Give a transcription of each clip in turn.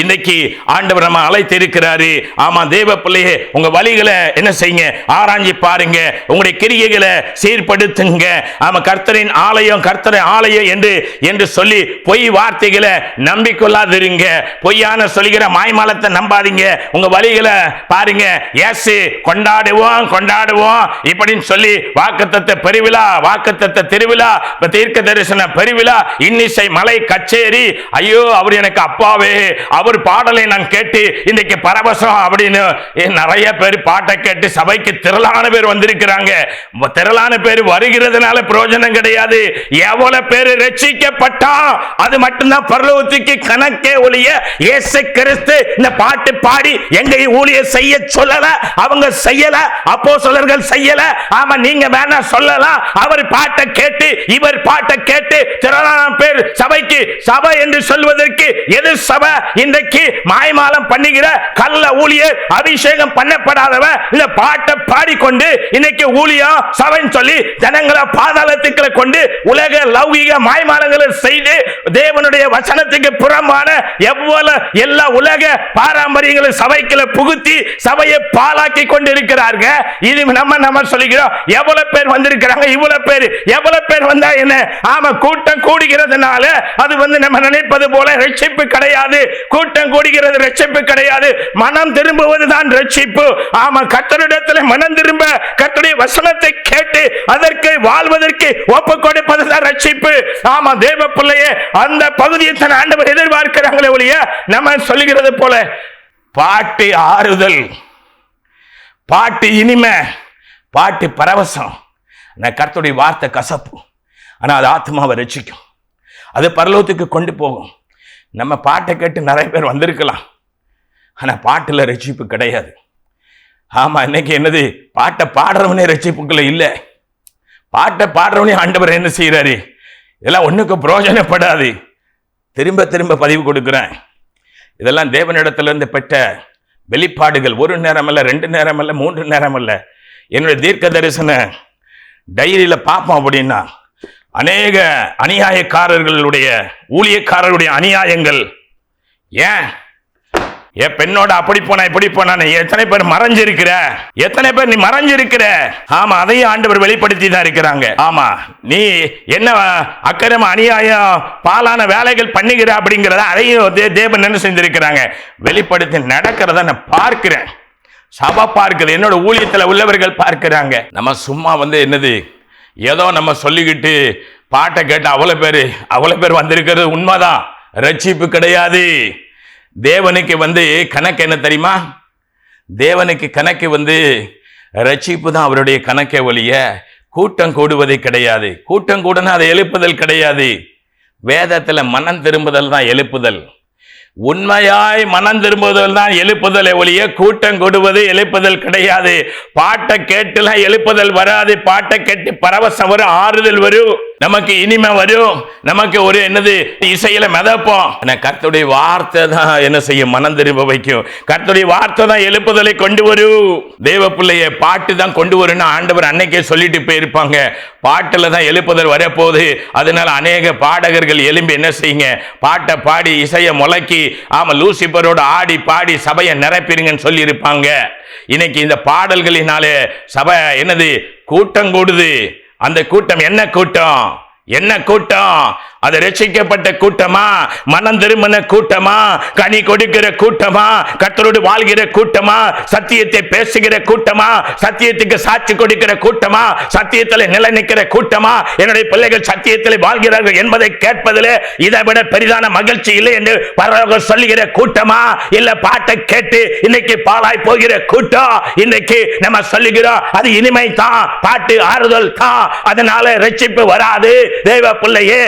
இன்னைக்கு ஆண்டவர் நம்ம அழைத்து இருக்கிறாரு. ஆமா, தேவ பிள்ளையே, உங்க வழிகளை என்ன செய்யுங்க, ஆராய்ச்சி பாருங்க, உங்களுடைய கிரியைகளை சீர்படுத்துங்க. ஆமா, கர்த்தரின் ஆலயம் என்று சொல்லி பொய் வார்த்தைகளை நம்பிக்கொள்ளாதிருங்க. பொய்யான சொல்லுகிற மாய்மாலத்தை நம்பாதீங்க. உங்க வழிகளை பாருங்க. இயேசு கொண்டாடுவோம் இப்படின்னு சொல்லி வாக்குத்தத்த திருவிழா, தீர்க்க தரிசன பெருவிழா, இன்னிசை மலை கச்சேரி, ஐயோ அவர் எனக்கு அப்பாவே, அவர் பாடலை நான் கேட்டு இன்னைக்கு பரவசம் அப்படின்னு நிறைய பேர் பாட்டை கேட்டு சபைக்கு திரளான பேர் வந்திருக்கிறாங்க. திரளான பேர் வருகிறதுனால பிரயோஜனம் கிடையாது. எவ்வளவு பேர் ரட்சிக்கப்பட்டா அது மட்டும்தான் பரலோகத்துக்கு கணக்கே ஒழிய இயேசு கிறிஸ்து இந்த பாட்டு பாடி எங்க ஊழியர் செய்ய சொல்லல, அவங்க செய்யல, அப்போஸ்தலர்கள் செய்யல. ஆமா, நீங்க வேணா சொல்லலாம். அவர் பாட்டை கேட்டு இவர் பாட்டை கேட்டு திரளான பேர் சபை என்று சொல்வதற்கு எது சபை? இன்றைக்கு மாய்மாலம் பண்ணுகிற கள்ள ஊழியர், அபிஷேகம் பண்ணப்படாதவன் இந்த பாட்டை பாடிக்கொண்டு இன்னைக்கு ஊழியம் சபைன்னு சொல்லி ஜனங்களை பாதாளத்துக்களை கொண்டு உலக லௌகிக மாய்மாலங்களை செய்து தேவனுடைய வசனத்துக்கு புறம்பான எல்லா உலக பாரம்பரியங்களை சபைக்குள்ள புகுத்தி சபையை பாழாக்கி கொண்டிருக்கிறார்கள். இது நம்ம சொல்லுகிறோம். எவ்வளவு பேர் வந்திருக்கிறாங்க? எவ்வளவு பேர் வந்தா என்ன? ஆமா, கூட்டம் கூடுகிறதுனால அது நம்ம நினைப்பது போல ரட்சிப்பு கிடையாது. கூட்டம் கூடுகிறது ரட்சிப்பு கிடையாது. மனம் திரும்புவதுதான் ரட்சிப்பு. ஆமா, கர்த்தரிடத்தில் மனம் திரும்ப, கர்த்தருடைய வசனத்தை கேட்டு அதற்கு வாழ்வதற்கு ஒப்பு கொடுப்பதுதான் ரட்சிப்பு. ஆமா, தேவ பிள்ளையே, அந்த பகுதியை தன் ஆண்டவர் எதிர்பார்க்கிறாங்களே ஒழிய நம்ம சொல்லுகிறது போல பாட்டு ஆறுதல், பாட்டு இனிமை, பாட்டு பரவசம், கர்த்தருடைய வார்த்தை கசப்பு, ஆனா அது ஆத்மாவை ரட்சிக்கும், அது பரலோகத்துக்கு கொண்டு போகும். நம்ம பாட்டை கேட்டு நிறைய பேர் வந்திருக்கலாம், ஆனா பாட்டுல ரட்சிப்பு கிடையாது. ஆமா, இன்னைக்கு என்னது, பாட்டை பாடுறவனே ரட்சிப்புக்குள்ள இல்லை. பாட்டை பாடுறவனே ஆண்டவர் என்ன செய்யறாரு? இதெல்லாம் ஒண்ணுக்கு பிரயோஜனப்படாது. திரும்ப திரும்ப பதிவு கொடுக்கிறேன். இதெல்லாம் தேவனிடத்திலிருந்து பெற்ற வெளிப்பாடுகள். ஒரு நேரம் அல்ல, 2 நேரம் அல்ல, 3 நேரம் அல்ல. என்னுடைய தீர்க்க தரிசன டைரியில பார்ப்போம் அப்படின்னா அநேக அநியாயக்காரர்களுடைய, ஊழியக்காரர்களுடைய அநியாயங்கள். ஏன் பெண்ணோட அப்படி போனா இப்படி போனா எத்தனை பேர் மறைஞ்சிருக்கிற, எத்தனை பேர் நீ மறைஞ்சிருக்கிற? ஆமா, அதையும் ஆண்டவர் வெளிப்படுத்தி தான் இருக்கிறாங்க. ஆமா, நீ என்ன அக்கிரம அநியாயம் பாலான வேலைகள் பண்ணுகிற அப்படிங்கிறத அதையும் தேவன் என்ன செஞ்சிருக்கிறாங்க, வெளிப்படுத்தி நடக்கிறத நான் பார்க்கிறேன். சபை பார்க்குது, என்னோட ஊழியத்தில் உள்ளவர்கள் பார்க்கிறாங்க. நம்ம சும்மா என்னது ஏதோ நம்ம சொல்லிக்கிட்டு பாட்டை கேட்டு அவ்வளவு பேர் வந்திருக்கிறது உண்மைதான். ரட்சிப்பு கிடையாது. தேவனுக்கு கணக்கு என்ன தெரியுமா? தேவனுக்கு கணக்கு ரட்சிப்பு தான் அவருடைய கணக்கே ஒழிய கூட்டம் கூடுவதே கிடையாது. கூட்டம் கூடனா அதை எழுப்புதல் கிடையாது. வேதத்துல மனம் திரும்புதல் தான் எழுப்புதல். உண்மையாய் மனம் திரும்புவதில் தான் எழுப்புதல் ஒழிய கூட்டம் கொடுவது எழுப்புதல் கிடையாது. பாட்டை கேட்டுலாம் எழுப்புதல் வராது. பாட்டை கேட்டு பரவசம் வரும், ஆறுதல் வரும், நமக்கு இனிமை வரும், நமக்கு ஒரு என்னது இசையில மிதப்போம். கர்த்தருடைய வார்த்தை தான் என்ன செய்யும், மனம் திரும்ப வைக்கும். கர்த்தருடைய வார்த்தை தான் எழுப்புதலை கொண்டு வரும். தேவ பிள்ளைய பாட்டு தான் கொண்டு வரும்னு ஆண்டவர் அன்னைக்கே சொல்லிட்டு போயிருப்பாங்க. பாட்டுல தான் எழுப்புதல் வரப்போகுது. அதனால அநேக பாடகர்கள் எழும்பி என்ன செய்யுங்க, பாட்டை பாடி இசையை முழக்கி, ஆமா, லூசிபரோட ஆடி பாடி சபையை நிரப்பிருங்கன்னு சொல்லி இருப்பாங்க. இன்னைக்கு இந்த பாடல்களினாலே சபை என்னது, கூட்டம் கூடுது. அந்த கூட்டம் என்ன கூட்டம்? அது ரட்சிக்கப்பட்ட கூட்டமா? மனம் திரும்பின கூட்டமா? கனி கொடுக்கிற கூட்டமா? கர்த்தரோடு வாழ்கிற கூட்டமா? சத்தியத்தை பேசுகிற கூட்டமா? சத்தியத்துக்கு சாட்சி கொடுக்கிற கூட்டமா? சத்தியத்தில் நிலை நிற்கிற கூட்டமா? என்னுடைய பிள்ளைகள் சத்தியத்தில் வாழ்கிறார்கள் என்பதை கேட்பதிலே இதை விட பெரிதான மகிழ்ச்சி இல்லை என்று பரலோகம் சொல்லுகிற கூட்டமா? இல்ல பாட்டை கேட்டு இன்னைக்கு பாழாய் போகிற கூட்டம்? இன்னைக்கு நம்ம சொல்லுகிறோம் அது இனிமை தான், பாட்டு ஆறுதல் தான், அதனால ரட்சிப்பு வராது. தேவ பிள்ளையே,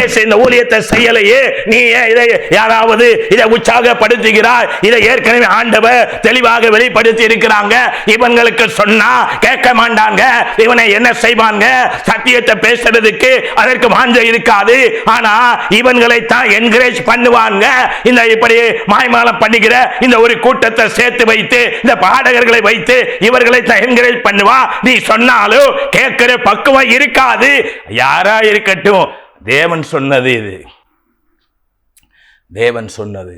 இந்த ஊழியத்தை செய்யலையே, நீ இதை யாராவது இதை உற்சாகப்படுத்துகிறாய்? இதை ஏற்கனவே ஆண்டவர் தெளிவாக வெளிப்படுத்தி இருக்கிறாங்க. இவங்களுக்கு சொன்னா கேட்க மாட்டாங்க. இவனை என்ன செய்வாங்க? சத்தியத்தை பேசுறதுக்கு அதற்கு வாஞ்சை இருக்காது. ஆனா இவங்களை தான் என்கரேஜ் பண்ணுவாங்க. இந்த இப்படி மாய்மாலம் பண்ணுகிற இந்த ஒரு கூட்டத்தை சேர்த்து வைத்து, இந்த பாடகர்களை வைத்து இவர்களை தான் என்கரேஜ் பண்ணுவா. நீ சொன்னாலும் கேட்கிற பக்குவம் இருக்காது. யாரா இருக்கட்டும், தேவன் சொன்னது இது. தேவன் சொன்னது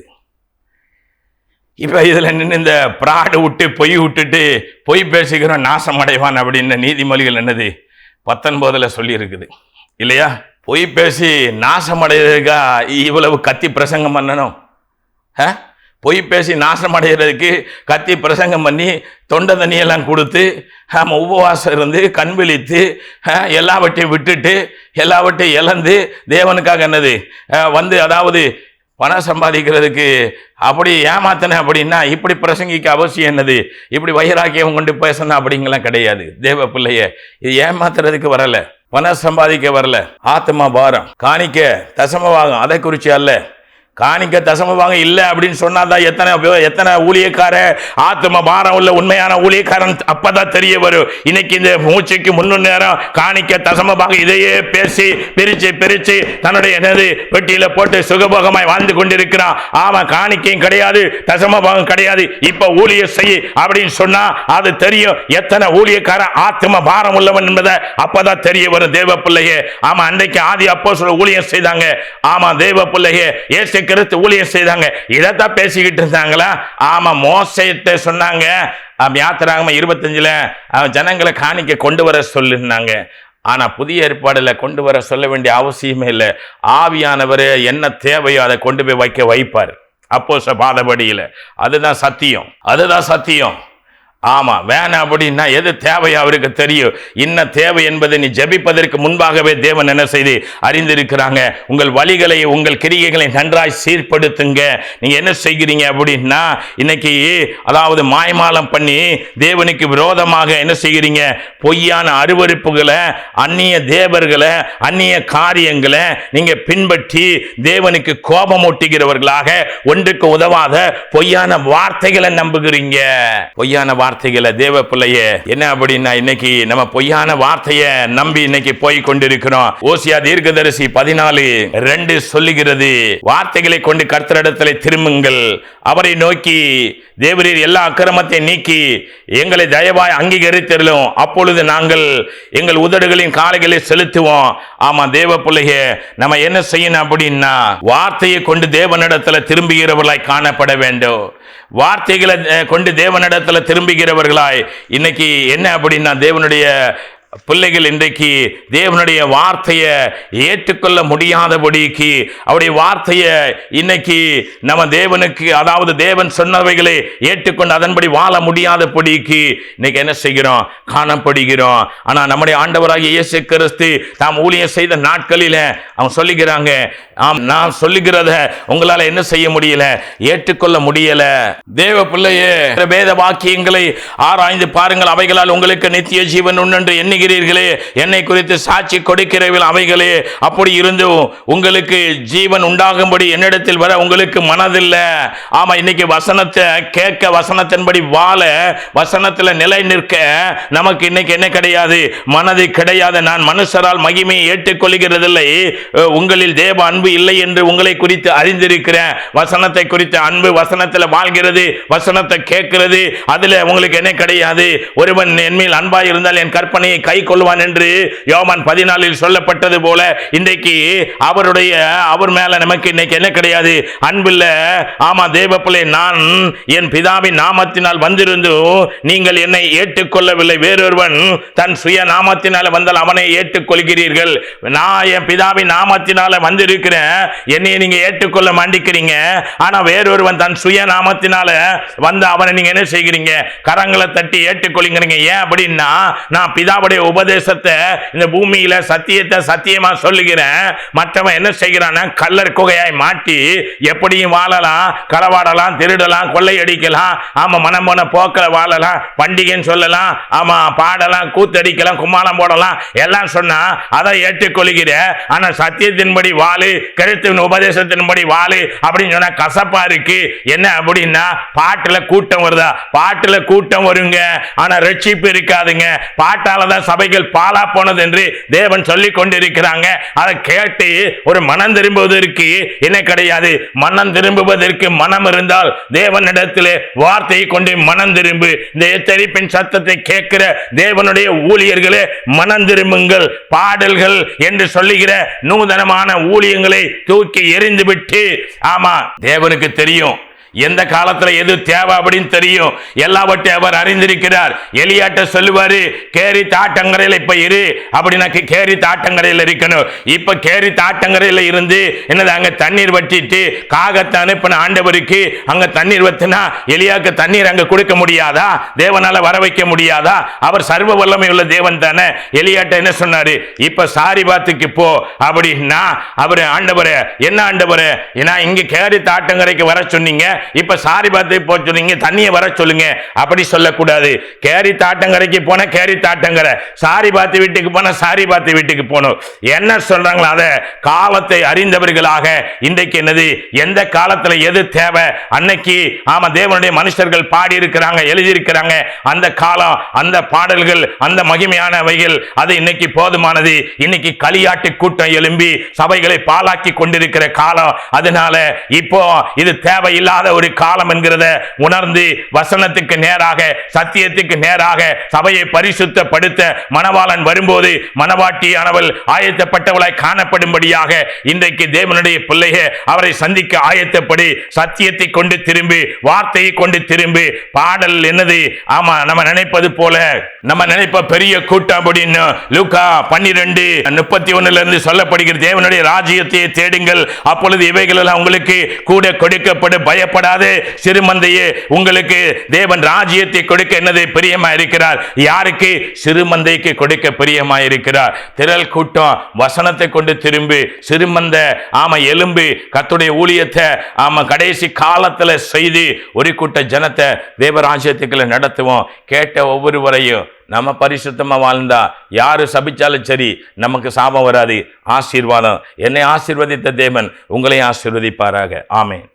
இப்ப இதுல நின்று இந்த பிராடு விட்டு பொய் விட்டுட்டு பொய் பேசுகிறோம் நாசம் அடைவான் அப்படின்னு நீதிமொழிகள் என்னது 19 சொல்லி இருக்குது இல்லையா? பொய் பேசி நாசம் அடைகிறதுக்கா இவ்வளவு கத்தி பிரசங்கம் பண்ணணும்? பொய் பேசி நாசம் அடைகிறதுக்கு கத்தி பிரசங்கம் பண்ணி தொண்டை தண்ணியெல்லாம் கொடுத்து உபவாசம் இருந்து கண் விழித்து எல்லாவற்றையும் விட்டுட்டு எல்லாவற்றையும் இழந்து தேவனுக்காக என்னது வந்து அதாவது பணம் சம்பாதிக்கிறதுக்கு அப்படி ஏமாத்தின அப்படின்னா இப்படி பிரசங்கிக்க அவசியம் என்னது? இப்படி வைராக்கியம் கொண்டு பேசணும் அப்படிங்கலாம் கிடையாது. தேவ பிள்ளைய இது ஏமாத்துறதுக்கு வரல, பணம் சம்பாதிக்க வரல. ஆத்மா பாரம், காணிக்க தசமபாகம் அதை குறிச்சு அல்ல. காணிக்க தசமபாகம் இல்லை அப்படின்னு சொன்னாதான் எத்தனை ஊழியக்கார ஆத்ம பாரம் உள்ள உண்மையான ஊழியக்காரன் அப்பதான் தெரிய வரும். இன்னைக்கு இந்த மூச்சுக்கு முன்னூறு நேரம் காணிக்க தசமபாகம் இதையே பேசி பிரிச்சு தன்னுடைய என்னது பெட்டியில போட்டு சுகபோகமாய் வாழ்ந்து கொண்டிருக்கிறான். ஆமா, காணிக்கையும் கிடையாது, தசமபாகம் கிடையாது, இப்ப ஊழிய செய் அப்படின்னு சொன்னா அது தெரியும் எத்தனை ஊழியக்கார ஆத்ம பாரம் உள்ளவன் என்பதை அப்பதான் தெரிய வரும். தேவ பிள்ளையே, ஆமா, அன்றைக்கு ஆதி அப்போஸ்தலர் ஊழியம் செய்தாங்க. ஆமா, தேவ பிள்ளையே, இயேசு கிறிஸ்து ஊழியம் செய்தாங்க. இதைத்தான் பேசிக்கிட்டு இருந்தாங்களா? ஆமா, மோசேட்ட சொன்னாங்க யாத்திராகமம் 25 ஜனங்களை காணிக்க கொண்டு வர சொல்லிருந்தாங்க. ஆனா புதிய ஏற்பாடுல கொண்டு வர சொல்ல வேண்டிய அவசியமே இல்லை. ஆவியானவர் என்ன தேவையோ அதை கொண்டு போய் வைப்பார் அப்போஸ்தலர் பாதபடியில. அதுதான் சத்தியம். ஆமா, வேணாம் அப்படின்னா எது தேவையோ அவருக்கு தெரியும். என்ன தேவை என்பதை நீ ஜெபிப்பதற்கு முன்பாகவே தேவன் என்ன செய்து அறிந்திருக்கிறாங்க. உங்கள் வழிகளை உங்கள் கிரியைகளை நன்றாய் சீர்படுத்துங்க. நீங்க என்ன செய்கிறீங்க அப்படின்னா இன்னைக்கு அதாவது மாய்மாலம் பண்ணி தேவனுக்கு விரோதமாக என்ன செய்கிறீங்க? பொய்யான அருவருப்புகளை, அந்நிய தேவர்களை, அந்நிய காரியங்களை நீங்க பின்பற்றி தேவனுக்கு கோபமூட்டுகிறவர்களாக, ஒன்றுக்கு உதவாத பொய்யான வார்த்தைகளை நம்புகிறீங்க. பொய்யான வார்த்தைகளை தேவ பிள்ளையே என்ன அப்படின்னா இன்னைக்கு நம்ம பொய்யான வார்த்தையை நம்பி இன்னைக்கு போய் கொண்டிருக்கிறோம். ஓசியா தீர்க்கதரிசி 14:2 சொல்லுகிறது, வார்த்தைகளை கொண்டு கர்த்தரிடத்தில் திரும்புங்கள், அவரை நோக்கி தேவரீர் எல்லா அக்கிரமத்தை நீக்கி எங்களை தயவாய் அங்கீகரித்தருளும், அப்பொழுது நாங்கள் எங்கள் உதடுகளின் காலைகளை செலுத்துவோம். ஆமா தேவ பிள்ளையே, நம்ம என்ன செய்யணும் அப்படின்னா வார்த்தையை கொண்டு தேவனிடத்தில் திரும்புகிறவர்களாய் காணப்பட வேண்டும். வார்த்தைகளை கொண்டு தேவனிடத்தில் திரும்புகிறவர்களாய் இன்னைக்கு என்ன அப்படின்னா தேவனுடைய பிள்ளைகள் இன்றைக்கு தேவனுடைய வார்த்தையை ஏற்றுக்கொள்ள முடியாதபடிக்கு அவருடைய வார்த்தையை இன்னைக்கு நம்ம தேவனுக்கு அதாவது தேவன் சொன்னவைகளை ஏற்றுக்கொண்டு அதன்படி வாழ முடியாதபடிக்கு இன்னைக்கு என்ன செய்கிறோம்? காணப்படுகிறோம். ஆனா நம்முடைய ஆண்டவராகிய இயேசு கிறிஸ்து தாம் ஊழியம் செய்த நாட்களில அவங்க சொல்லுகிறாங்க, நான் சொல்லுகிறத உங்களால என்ன செய்ய முடியல? ஏற்றுக்கொள்ள முடியல. தேவ பிள்ளையே, வேத வாக்கியங்களை ஆராய்ந்து பாருங்கள், அவைகளால் உங்களுக்கு நித்திய ஜீவன் உண்டு எண்ணி என்னை குறித்து சாட்சி கொடுக்கிறவர்கள் அவைகளே. அப்படி இருந்தும் உங்களுக்கு ஜீவன் உண்டாகும்படி என்னிடத்தில் வர உங்களுக்கு மனதில்லை. ஆமா, இன்னைக்கு வசனத்தை கேட்க, வசனத்தின்படி வாழ, வசனத்தில் நிலை நிற்க நமக்கு இன்னைக்கு என்ன கிடையாது? மனது கிடையாது. நான் மனுஷரால் மகிமையை ஏற்றுக்கொள்கிறதில்லை, உங்களில் தேவ அன்பு இல்லை என்று உங்களை குறித்து அறிந்திருக்கிறேன். வசனத்தை குறித்த அன்பு, வசனத்தில் வாழ்கிறது, வசனத்தை கேட்கிறது, அதுல உங்களுக்கு என்ன கிடையாது? ஒருவன் என்மேல் அன்பாய் இருந்தால் என் கற்பனையை கை கொள்வான் என்று யோவான் 14 சொல்லப்பட்டது போல இன்றைக்கு அவர் மேல நமக்கு இன்னைக்கு என்ன கிடையாது? அன்பில்ல. ஆமா தேவ பிள்ளை, நான் என் பிதாவின் நாமத்தினால் வந்திருந்தும் நீங்கள் என்னை ஏற்றுக்கொள்ளவில்லை. வேறொருவன் தன் சுய நாமத்தினால வந்தால் அவனை ஏற்றுக்கொள்கிறீர்கள். நான் என் பிதாவின் நாமத்தினால வந்திருக்கிறேன், என்னை நீங்க ஏற்றுக்கொள்ள மாட்டேங்கிறீங்க. ஆனா வேறொருவன் தன் சுய நாமத்தினால வந்து அவனை நீங்க என்ன செய்கிறீங்க? கரங்களை தட்டி ஏற்றுக்கொள்கிறீங்க. ஏன் அப்படின்னா நான் பிதாவுடைய உபதேசத்தை இந்த பூமியில சத்தியத்தை சத்தியமா சொல்லுகிறேன். மற்றவன் என்ன செய்கிறான்? கல்லர் குகையாய் மாட்டி எப்படியும் வாழலாம், களவாடலாம், திருடலாம், கொள்ளையடிக்கலாம், ஆமா மனம் போன போக்கில வாழலாம், பண்டிகைன்னு சொல்லலாம், ஆமா பாடலாம், கூத்தடிக்கலாம், கும்மாளம் போடலாம், எல்லாம் சொன்னா அதை ஏற்றுக்கொள்கிற. ஆனா சத்தியத்தின்படி வாழு, கிறிஸ்துவின் உபதேசத்தின்படி வாழு அப்படின்னு சொன்னா கசப்பா இருக்கு. என்ன அப்படின்னா பாட்டுல கூட்டம் வருதா? பாட்டுல கூட்டம் வருங்க, ஆனா ரட்சிப்பு இருக்காதுங்க. பாட்டாலதான் சபைகள் பாலா போனது என்று தேவன் சொல்லிக் கொண்டிருக்கிறாங்க. அதை கேட்டு ஒரு மனம் திரும்புவதற்கு என்ன கிடையாது? மனம் திரும்புவதற்கு மனம் இருந்தால் தேவனிடத்திலே வார்த்தையை கொண்டு மனம் திரும்பு. இந்த எச்சரிப்பின் சத்தத்தை கேட்கிற தேவனுடைய ஊழியர்களே, மனம் திரும்புங்கள். பாடல்கள் என்று சொல்லுகிற நூதனமான ஊழியங்களை தூக்கி எறிந்து விட்டு, ஆமா தேவனுக்கு தெரியும் எந்த காலத்துல எது தேவை அப்படின்னு தெரியும். எல்லாவற்றையும் அவர் அறிந்திருக்கிறார். எலியாட்ட சொல்லுவாரு, கேரி தாட்டங்கரையில் இப்ப இரு அப்படின்னா கேரி தாட்டங்கரையில் இருக்கணும். இப்ப கேரி தாட்டங்கரையில் இருந்து என்னது அங்க தண்ணீர் வற்றிட்டு காகத்தை அனுப்பின ஆண்டவருக்கு அங்க தண்ணீர் வத்தினா எலியாக்கு தண்ணீர் அங்க கொடுக்க முடியாதா? தேவனால வர வைக்க முடியாதா? அவர் சர்வ வல்லமை உள்ள தேவன் தானே. எலியாட்ட என்ன சொன்னாரு? இப்ப சாரிபாத்துக்கு போ அப்படின்னா அவரு, ஆண்டவரே என்ன ஆண்டவரே, ஏன்னா இங்க கேரி தாட்டங்கரைக்கு வர சொன்னீங்க, இப்ப சாரிபாத்துக்கு போக சொன்னீங்க, தண்ணியை வர சொல்லுங்க. அப்படி சொல்லக்கூடாது. கேரி தாட்டங்கரைக்கு போன கேரி தாட்டங்கரை, சாரிபாத்து வீட்டுக்கு போன சாரிபாத்து வீட்டுக்கு போகணும். என்ன சொல்றாங்களோ அத காலத்தை அறிந்தவர்களாக இன்றைக்கு என்னது எந்த காலத்துல எது தேவை அன்னைக்கு ஆமா தேவனுடைய மனுஷர்கள் பாடி இருக்கிறாங்க, எழுதி இருக்கிறாங்க. அந்த காலம், அந்த பாடல்கள், அந்த மகிமையானவைகள் அது இன்னைக்கு போதுமானது. இன்னைக்கு களியாட்டு கூட்டம் எழும்பி சபைகளை பாலாக்கி கொண்டிருக்கிற காலம். அதனால இப்போ இது தேவையில்லாத ஒரு காலம் என்கிறத உணர்ந்து வசனத்துக்கு நேராக, சத்தியத்துக்கு நேராக சபையை பரிசுத்தப்படுத்த மணவாளன் வரும்போது மணவாட்டியானவள் ஆயத்தப்பட்டவளாய் காணப்படும்படியாக இன்றைக்கு தேவனுடைய பிள்ளையை அவரை சந்திக்க ஆயத்தப்படி, சத்தியத்தை கொண்டு திரும்பி, வார்த்தையை கொண்டு திரும்பி. பாடல் என்னது? ஆமா, நம்ம நினைப்பது போல நம்ம நினைப்ப பெரிய கூட்டம் அப்படின்னு லூக்கா 12:31 இருந்து சொல்லப்படுகிற தேவனுடைய ராஜ்யத்தை தேடுங்கள், அப்பொழுது இவைகள் எல்லாம் உங்களுக்கு கூட கொடுக்கப்படும். பயப்படாது சிறுமந்தையே, உங்களுக்கு தேவன் ராஜ்யத்தை கொடுக்க என்னது பிரியமா இருக்கிறார். யாருக்கு? சிறுமந்தைக்கு கொடுக்க பிரியமா இருக்கிறார். திரள் கூட்டம் வசனத்தை கொண்டு திரும்பி, சிறுமந்த ஆமா எலும்பு கர்த்தருடைய ஊழியத்தை ஆமா கடைசி காலத்துல செய்து ஒரு கூட்ட ஜனத்தை தேவராஜ்யத்துக்குள்ள நடத்துவோம். கேட்ட ஒவ்வொருவரையும் நம்ம பரிசுத்தமா வாழ்ந்தா யாரு சபிச்சாலும் சரி, நமக்கு சாபம் வராது, ஆசீர்வாதம். என்னை ஆசீர்வதித்த தேவன் உங்களையும் ஆசீர்வதிப்பாராக. ஆமென்.